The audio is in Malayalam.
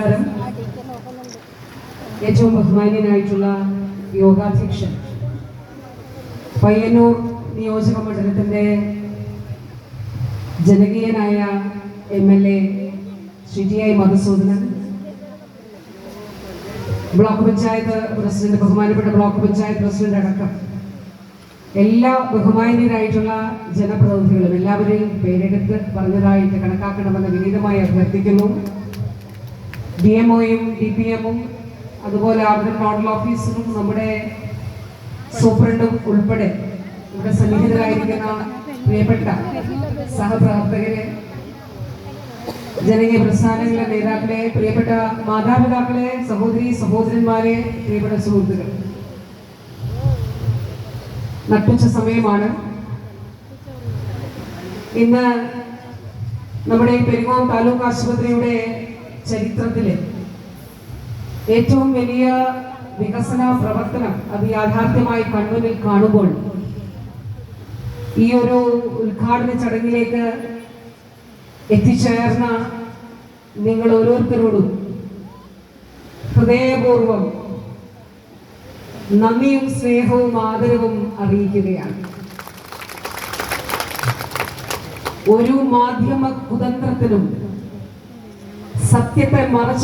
നമസ്കാരം. ഏറ്റവും ബഹുമാന്യനായിട്ടുള്ള യോഗാധ്യക്ഷൻ, പയ്യന്നൂർ നിയോജക മണ്ഡലത്തിന്റെ ജനകീയനായ MLA Shri TI. Madhusoodanan, block panchayat president, ബഹുമാനപ്പെട്ട ബ്ലോക്ക് പഞ്ചായത്ത് പ്രസിഡന്റ് അടക്കം എല്ലാ ബഹുമാന്യരായിട്ടുള്ള ജനപ്രതിനിധികളും എല്ലാവരെയും പേരെടുത്ത് പറഞ്ഞതായിട്ട് കണക്കാക്കണമെന്ന് വിനീതമായി അഭ്യർത്ഥിക്കുന്നു. DMOയും DPMും അതുപോലെ ആഭ്യന്തര നോഡൽ ഓഫീസറും നമ്മുടെ സൂപ്രണ്ടും ഉൾപ്പെടെ ഇവിടെ സന്നിഹിതരായിരിക്കുന്ന പ്രിയപ്പെട്ട സഹപ്രവർത്തകരെ, ജനകീയ പ്രസ്ഥാനങ്ങളിലെ നേതാക്കളെ, പ്രിയപ്പെട്ട മാതാപിതാക്കളെ, സഹോദരി സഹോദരന്മാരെ, പ്രിയപ്പെട്ട സുഹൃത്തുക്കൾ, നട്ടുച്ച സമയമാണ്. ഇന്ന് നമ്മുടെ പെരിങ്ങോം താലൂക്ക് ആശുപത്രിയുടെ ചരിത്രത്തിലെ ഏറ്റവും വലിയ വികസന പ്രവർത്തനം അത് യാഥാർത്ഥ്യമായി കൺമുന്നിൽ കാണുമ്പോൾ ഈ ഒരു ഉദ്ഘാടന ചടങ്ങിലേക്ക് എത്തിച്ചേർന്ന നിങ്ങൾ ഓരോരുത്തരോടും ഹൃദയപൂർവ്വം നന്ദിയും സ്നേഹവും ആദരവും അറിയിക്കുകയാണ്. ഒരു മാധ്യമ കുതന്ത്രത്തിനും സത്യത്തെ മറച്ചു